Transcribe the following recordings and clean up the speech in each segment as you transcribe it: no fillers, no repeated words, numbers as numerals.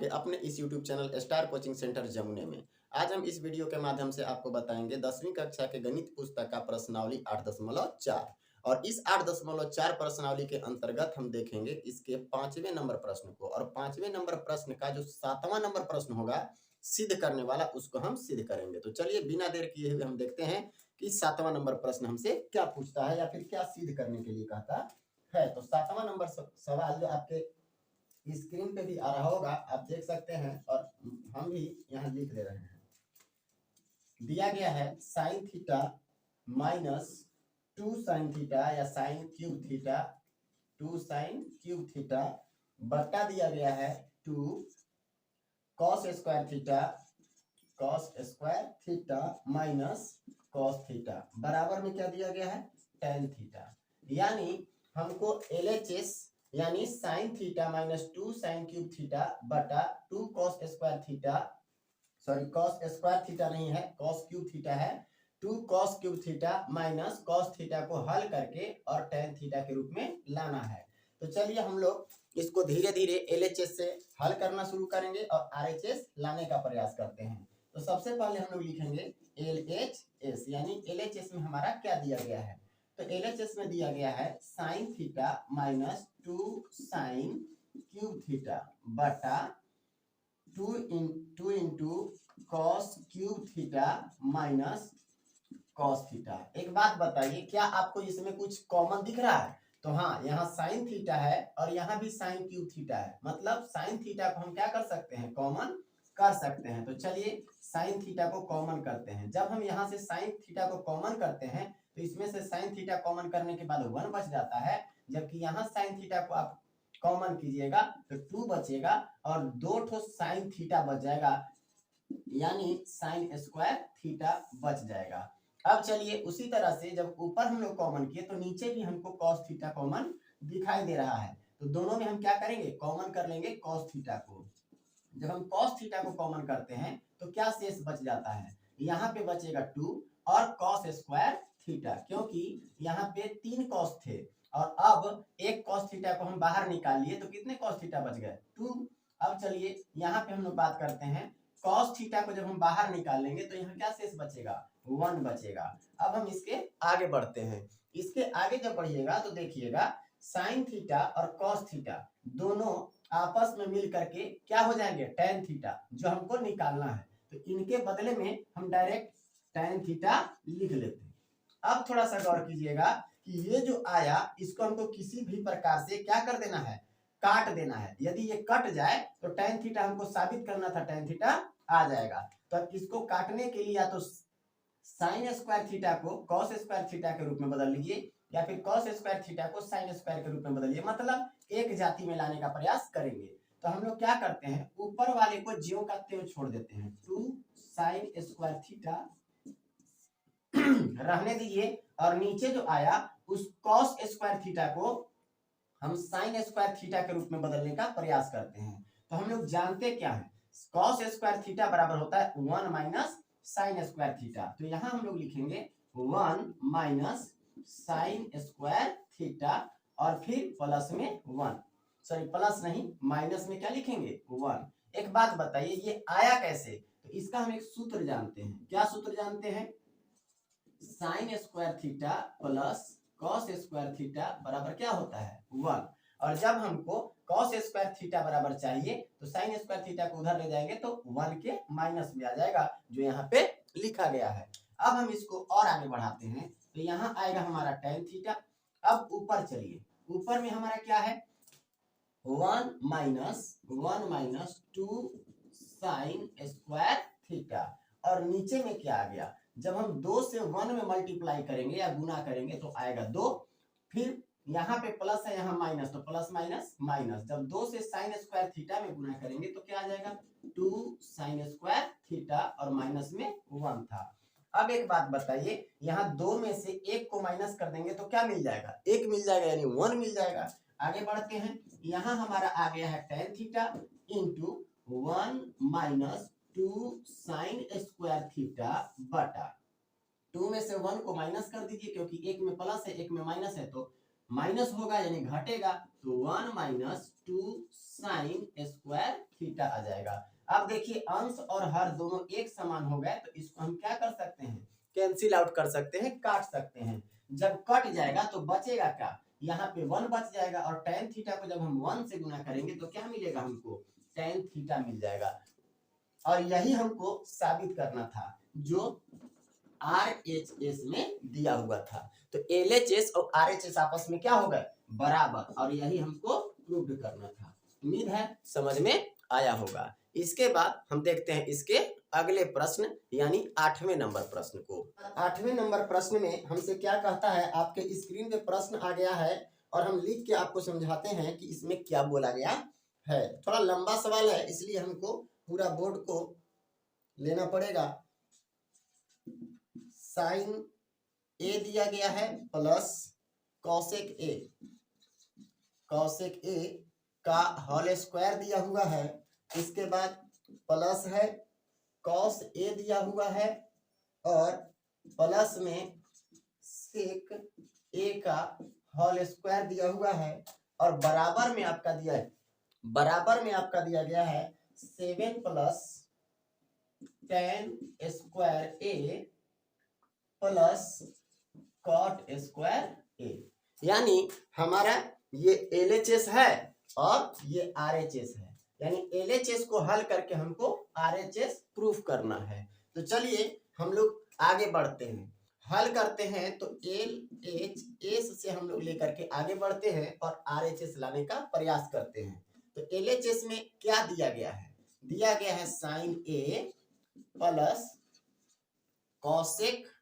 आपके अपने इस YouTube channel star coaching centre जमुने में। आज हम इस वीडियो के माध्यम से आपको बताएंगे 10वीं कक्षा के गणित पुस्तक का प्रश्नावली 8.4 और इस 8.4 प्रश्नावली के अंतर्गत हम देखेंगे इसके 5वें नंबर प्रश्न को और 5वें नंबर प्रश्न का जो 7वां नंबर प्रश्न होगा सिद्ध करने वाला उसको हम सिद्ध करेंगे। तो चलिए बिना देर किए हुए हम देखते हैं कि 7वां नंबर प्रश्न हमसे क्या पूछता है या फिर क्या सिद्ध करने के लिए कहता है। तो 7वां नंबर सवाल जो आपके स्क्रीन पे भी आ रहा होगा, आप देख सकते हैं और हम भी यहाँ लिख दे रहे हैं। दिया गया है sine theta minus 2 sine theta या sine cube theta 2 sine cube theta बटा दिया गया है 2 cos square theta minus cos theta बराबर में क्या दिया गया है टेन थीटा। यानी हमको LHS यानी sign theta minus 2 sine cube theta बटा 2 cos square theta, sorry cos square theta नहीं है कॉस क्यूब थीटा है, 2 cos cube theta minus cos theta को हल करके और टेन थीटा के रूप में लाना है। तो चलिए हम लोग इसको धीरे धीरे LHS से हल करना शुरू करेंगे और RHS लाने का प्रयास करते हैं। तो सबसे पहले हम लोग लिखेंगे LHS यानी LHS में हमारा क्या दिया गया है। तो LHS में दिया गया है sine theta minus 2 sine cube theta बटा 2 into cos cube theta minus cos theta. एक बात बताइए, क्या आपको इसमें कुछ कॉमन दिख रहा है? तो हाँ, यहाँ साइन थीटा है और यहाँ भी साइन क्यूब थीटा है, मतलब साइन थीटा को हम क्या कर सकते हैं, कॉमन कर सकते हैं। तो चलिए साइन थीटा को कॉमन करते हैं। जब हम यहाँ से साइन थीटा को कॉमन करते हैं तो इसमें से साइन थीटा कॉमन करने के बाद 1 बच जाता है, जबकि यहाँ साइन थीटा को आप कॉमन कीजिएगा तो 2 बचेगा और 2 ठो साइन थीटा बच जाएगा, यानी साइन स्क्वायर थीटा बच जाएगा। अब चलिए उसी तरह से जब ऊपर हम लोग कॉमन किए तो नीचे भी हमको कॉस थीटा कॉमन दिखाई दे रहा है। तो दोनों में हम क्या करेंगे, कॉमन कर लेंगे कॉस थीटा को। जब हम कॉस थीटा को कॉमन करते हैं तो क्या शेष बच जाता है, यहाँ पे बचेगा 2 और कॉस स्क्वायर थीटा, क्योंकि यहाँ पे 3 कॉस थे और अब एक कॉस थीटा को हम बाहर निकाल लिए तो कितने कॉस थीटा बच गए, 2। अब चलिए यहाँ पे हम लोग बात करते हैं कॉस थीटा को जब हम बाहर निकालेंगे तो यहाँ क्या शेष बचेगा, 1 बचेगा। अब हम इसके आगे बढ़ते हैं। इसके आगे जब बढ़िएगा तो देखिएगा साइन थीटा और कॉस थीटा दोनों आपस में मिल करके क्या हो जाएंगे, टेन थीटा, जो हमको निकालना है। तो इनके बदले में हम डायरेक्ट टेन थीटा लिख लेते हैं। अब थोड़ा सा गौर कीजिएगा कि ये जो आया इसको हमको किसी भी प्रकार से क्या कर देना है, काट देना है। यदि ये कट जाए तो टेन थीटा हमको साबित करना था, टेन थीटा आ जाएगा। तो अब इसको काटने के लिए या तो साइन स्क्वायर थीटा को कॉस स्क्वायर थीटा के रूप में बदल लीजिए या फिर कॉस स्क्वायर थीटा को साइन स्क्वायर के रूप में बदलिए, मतलब एक जाति में लाने का प्रयास करेंगे। तो हम लोग क्या करते हैं, ऊपर वाले को ज्यों का त्यों छोड़ देते हैं, 2 साइन स्क्वायर थीटा रहने दीजिए और नीचे जो आया उस कॉस स्क्वायर थीटा को हम साइन स्क्वायर थीटा के रूप में बदलने का प्रयास करते हैं। तो हम लोग जानते क्या है, कॉस स्क्वायर थीटा बराबर होता है 1 माइनस साइन स्क्वायर थीटा। तो यहाँ हम लोग लिखेंगे 1 माइनस साइन स्क्वायर थीटा और फिर प्लस में 1, सॉरी प्लस नहीं माइनस में क्या लिखेंगे 1। एक बात बताइए ये आया कैसे, तो इसका हम एक सूत्र जानते हैं। क्या सूत्र जानते हैं, sine square theta plus cos square theta बराबर क्या होता है 1। और जब हमको कॉस स्क्वायर थीटा बराबर चाहिए तो साइन स्क्वायर थीटा को उधर ले जाएंगे तो 1 के माइनस में आ जाएगा, जो यहाँ पे लिखा गया है। अब हम इसको और आगे बढ़ाते हैं तो यहाँ आएगा हमारा टेन थीटा। अब ऊपर चलिए, ऊपर में हमारा क्या है 1 माइनस 2 साइन स्क्वायर थीटा और नीचे में क्या आ गया, जब हम 2 से 1 में मल्टीप्लाई करेंगे या गुना करेंगे तो आएगा 2, फिर यहाँ पे प्लस है यहाँ माइनस, तो प्लस माइनस माइनस, जब 2 से साइन स्क्वायर थीटा में गुना करेंगे तो क्या आ जाएगा 2 साइन स्क्वायर थीटा और माइनस में 1 था। अब एक बात बताइए, यहाँ 2 में से 1 को माइनस कर देंगे तो क्या मिल जाएगा, 1 मिल जाएगा, यानी 1 मिल जाएगा। आगे बढ़ते हैं, यहाँ हमारा आ गया है tan theta into 1 minus 2 sine square theta बटा 2 में से 1 को माइनस कर दीजिए, क्योंकि एक में प्लस है एक में माइनस है तो माइनस होगा यानी घटेगा, तो 1 माइनस 2 साइन स्क्वायर थीटा आ जाएगा। अब देखिए अंश और हर दोनों एक समान हो गए, तो इसको हम क्या कर सकते हैं, कैंसिल आउट कर सकते हैं, काट सकते हैं। जब कट जाएगा तो बचेगा क्या, यहाँ पे 1 बच जाएगा, और tan थीटा को जब हम 1 से गुना करेंगे तो क्या मिलेगा हमको, tan थीटा मिल जाएगा। और यही हमको साबित करना था जो RHS में दिया हुआ था। तो LHS और RHS आपस में क्या हो गए, बराबर, और यही हमको प्रूव करना था। उम्मीद है समझ में आया होगा। इसके बाद हम देखते हैं इसके अगले प्रश्न यानी 8वें नंबर प्रश्न को। 8वें नंबर प्रश्न में हमसे क्या कहता है, आपके स्क्रीन पे प्रश्न आ गया है और हम लिख के आपको समझाते हैं कि इसमें क्या बोला गया है। थोड़ा लंबा सवाल है इसलिए हमको पूरा बोर्ड को लेना पड़ेगा। साइन ए दिया गया है प्लस कॉसेक ए का होल स्क्वायर दिया हुआ है। इसके बाद प्लस है कॉस ए दिया हुआ है और प्लस में सेक ए का होल स्क्वायर दिया हुआ है, और बराबर में आपका दिया गया है 7 प्लस tan स्क्वायर ए प्लस कॉट स्क्वायर ए। यानी हमारा ये LHS है और ये RHS है, यानी LHS को हल करके हमको RHS प्रूफ करना है। तो चलिए हम लोग आगे बढ़ते हैं, हल करते हैं। तो LHS से हम लोग लेकर के आगे बढ़ते हैं और RHS लाने का प्रयास करते हैं। तो LHS में क्या दिया गया है, दिया गया है sine A plus cosec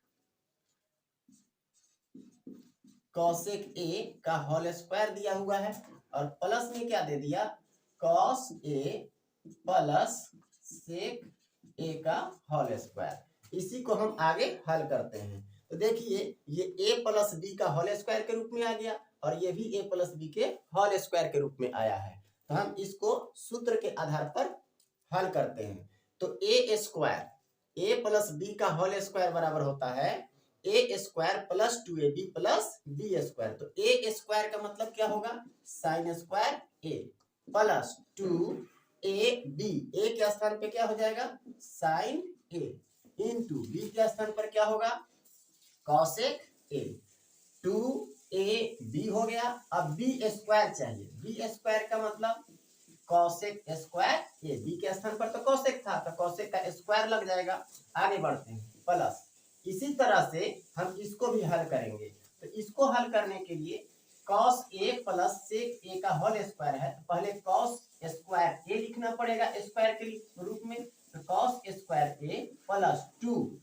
A का होल स्क्वायर दिया हुआ है, और प्लस में क्या दे दिया, कॉस ए प्लस सेक ए का होल स्क्वायर। इसी को हम आगे हल करते हैं। तो देखिए ये a प्लस बी का होल स्क्वायर के रूप में आ गया और ये भी a प्लस बी के होल स्क्वायर के रूप में आया है। तो हम इसको सूत्र के आधार पर हल करते हैं। तो a square a plus B का होल स्क्वायर बराबर होता है a square plus 2ab plus B square. तो a स्क्वायर का मतलब क्या होगा, sine square a plus 2ab, a के स्थान पे क्या हो जाएगा, साइन a, इंटू b के स्थान पर क्या होगा, कॉसेक a। 2ab हो गया। अब b स्क्वायर चाहिए, b स्क्वायर का मतलब कॉसेक स्क्वायर a, b के स्थान पर तो कॉसेक था तो कॉसेक का स्क्वायर लग जाएगा। आगे बढ़ते हैं, प्लस इसी तरह से हम इसको भी हल करेंगे। तो इसको हल करने के लिए cos a plus sec a का होल स्क्वायर है, तो पहले cos स्क्वायर a लिखना पड़ेगा स्क्वायर के रूप में। तो cos square a plus 2ab,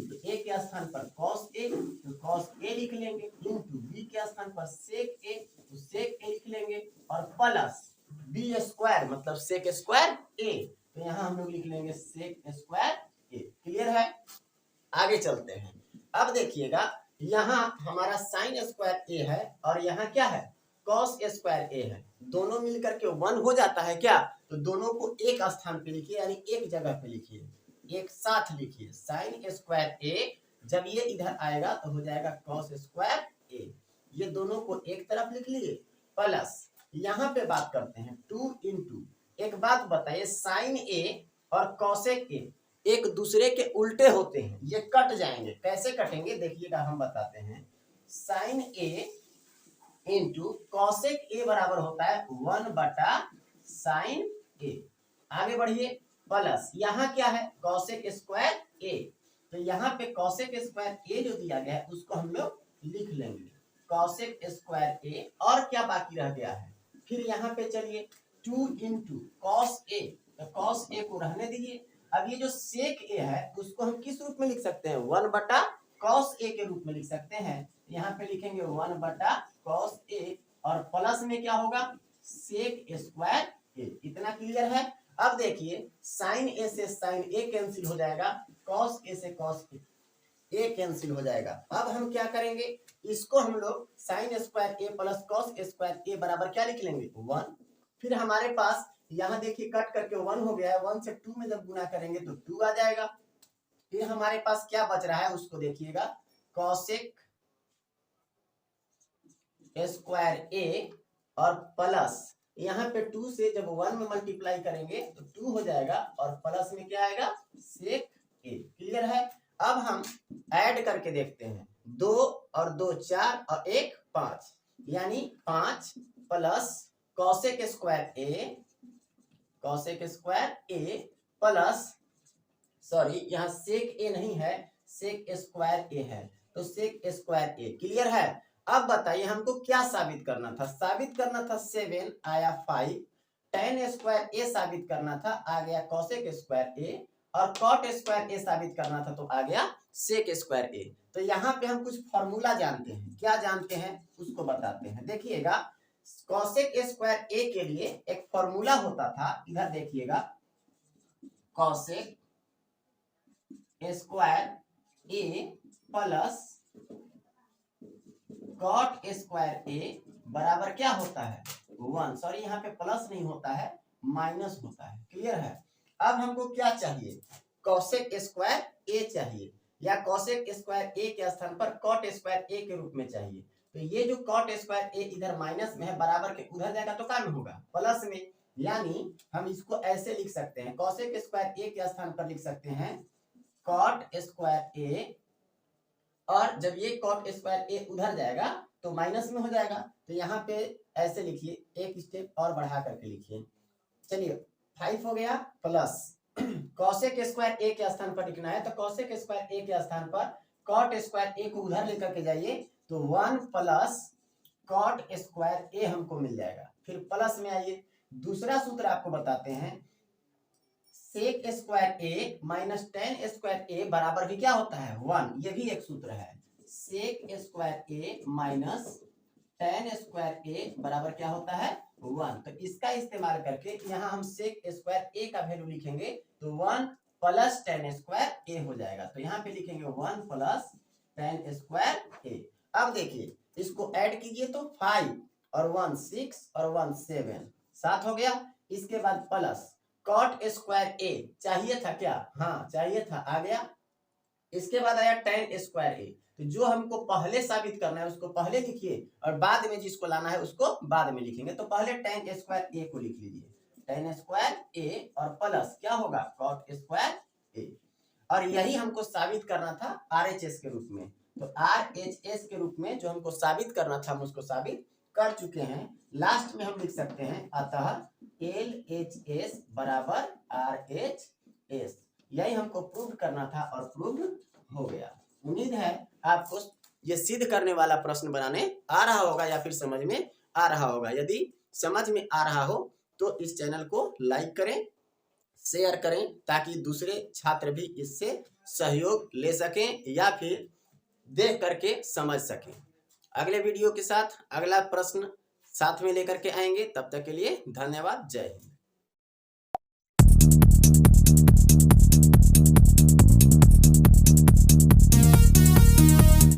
तो a के स्थान पर cos a तो cos a लिख लेंगे, इंटू b के स्थान पर sec a तो sec a लिख लेंगे, और प्लस b स्क्वायर मतलब sec स्क्वायर a, तो यहाँ हम लोग लिख लेंगे sec स्क्वायर a। क्लियर है, आगे चलते हैं। अब देखिएगा यहाँ हमारा साइन स्क्वायर ए है और यहाँ क्या है, कॉस स्क्वायर ए है। दोनों मिलकर के 1 हो जाता है क्या, तो दोनों को एक स्थान पे लिखिए, यानी एक जगह पे लिखिए, एक साथ लिखिए। साइन स्क्वायर ए जब ये इधर आएगा तो हो जाएगा कॉस स्क्वायर ए। ये दोनों को एक तरफ लिख लिए, प्लस यहाँ पे बात करते हैं 2 इंटू। एक बात बताइए, साइन ए और कॉसेक ए एक दूसरे के उल्टे होते हैं, ये कट जाएंगे। कैसे कटेंगे देखिएगा, हम बताते हैं। Sine A into cosec A बराबर होता है 1 बटा साइन ए। आगे बढ़िए, प्लस यहाँ क्या है, कॉसेक स्क्वायर ए, तो यहाँ पे कॉसेक स्क्वायर ए जो दिया गया है उसको हम लोग लिख लेंगे, कॉसेक स्क्वायर ए। और क्या बाकी रह गया है, फिर यहाँ पे चलिए 2 इंटू कॉस ए, तो कॉस ए को रहने दीजिए। अब ये जो सेक ए है उसको हम किस रूप में लिख सकते हैं, 1 बटा कॉस ए के रूप में लिख सकते हैं। यहाँ पे लिखेंगे 1 बटा कॉस ए, और प्लस में क्या होगा, सेक स्क्वायर ए। इतना क्लियर है। अब देखिए साइन ए से साइन ए कैंसिल हो जाएगा, कॉस ए से कॉस ए कैंसिल हो जाएगा। अब हम क्या करेंगे, इसको हम लोग साइन स्क्वायर ए प्लस कॉस स्क्वायर ए बराबर क्या लिख लेंगे, 1। फिर हमारे पास यहाँ देखिए कट करके 1 हो गया है, 1 से 2 में जब गुना करेंगे तो 2 आ जाएगा। फिर हमारे पास क्या बच रहा है उसको देखिएगा, कॉसेक स्क्वायर ए और प्लस यहाँ पे 2 से जब 1 में मल्टीप्लाई करेंगे तो 2 हो जाएगा और प्लस में क्या आएगा सेक ए। क्लियर है। अब हम ऐड करके देखते हैं 2 और 2 4 और 1 5 यानी 5 प्लस कॉसेक स्क्वायर ए प्लस सॉरी यहाँ सेक ए नहीं है सेक स्क्वायर ए है तो सेक स्क्वायर ए। क्लियर है। अब बताइए हमको क्या साबित करना था। साबित करना था 7 आया 5 tan स्क्वायर ए साबित करना था आ गया कॉसेक स्क्वायर ए और कॉट स्क्वायर ए साबित करना था तो आ गया सेक स्क्वायर ए। तो यहाँ पे हम कुछ फॉर्मूला जानते हैं। क्या जानते हैं उसको बताते हैं। देखिएगा कॉसेक स्क्वायर ए के लिए एक फॉर्मूला होता था। इधर देखिएगा कॉसेक स्क्वायर ए प्लस कॉट स्क्वायर ए बराबर क्या होता है 1। सॉरी यहाँ पे प्लस नहीं होता है माइनस होता है। क्लियर है। अब हमको क्या चाहिए कॉसेक स्क्वायर ए चाहिए या कॉसेक स्क्वायर ए के स्थान पर कॉट स्क्वायर ए के रूप में चाहिए। तो ये जो कॉट स्क्वायर ए इधर माइनस में है बराबर के उधर जाएगा तो क्या में होगा प्लस में। यानी हम इसको ऐसे लिख सकते हैं कॉसेक स्क्वायर ए के स्थान पर लिख सकते हैं कॉट स्क्वायर ए और जब ये कॉट स्क्वायर ए उधर जाएगा तो माइनस में हो जाएगा। तो यहाँ पे ऐसे लिखिए एक स्टेप और बढ़ा करके लिखिए। चलिए 5 हो गया प्लस कॉसेक स्क्वायर ए के स्थान पर लिखना है तो कॉसेक स्क्वायर ए के स्थान पर कॉट स्क्वायर ए को उधर लेकर के जाइए तो 1 प्लस कॉट स्क्वायर ए हमको मिल जाएगा। फिर प्लस में आइए दूसरा सूत्र आपको बताते हैं सेक स्क्वायर ए माइनस tan स्क्वायर ए बराबर भी क्या होता है 1। ये भी एक सूत्र है सेक स्क्वायर ए माइनस tan स्क्वायर ए बराबर क्या होता है 1। तो इसका इस्तेमाल करके यहाँ हम सेक स्क्वायर ए का वैल्यू लिखेंगे तो 1 प्लस tan स्क्वायर ए हो जाएगा। तो यहाँ पे लिखेंगे 1 प्लस tan स्क्वायर ए। अब देखिए इसको ऐड कीजिए तो 5 और 1 6 और 1 7 7 हो गया। इसके बाद प्लस कॉट स्क्वायर ए चाहिए था क्या हाँ चाहिए था आ गया। इसके बाद आया tan स्क्वायर ए। तो जो हमको पहले साबित करना है उसको पहले लिखिए और बाद में जिसको लाना है उसको बाद में लिखेंगे। तो पहले tan स्क्वायर ए को लिख लीजिए tan स्क्वायर ए और प्लस क्या होगा कॉट स्क्वायर ए। और यही हमको साबित करना था RHS के रूप में। तो RHS के रूप में जो हमको साबित करना था हम उसको साबित कर चुके हैं। लास्ट में हम लिख सकते हैं अतः LHS बराबर RHS। यही हमको प्रूव करना था और प्रूव हो गया। उम्मीद है आपको ये सिद्ध करने वाला प्रश्न बनाने आ रहा होगा या फिर समझ में आ रहा होगा। यदि समझ में आ रहा हो तो इस चैनल को लाइक करें शेयर करें ताकि दूसरे छात्र भी इससे सहयोग ले सकें या फिर देख करके समझ सकें। अगले वीडियो के साथ अगला प्रश्न साथ में लेकर के आएंगे। तब तक के लिए धन्यवाद। जय हिंद।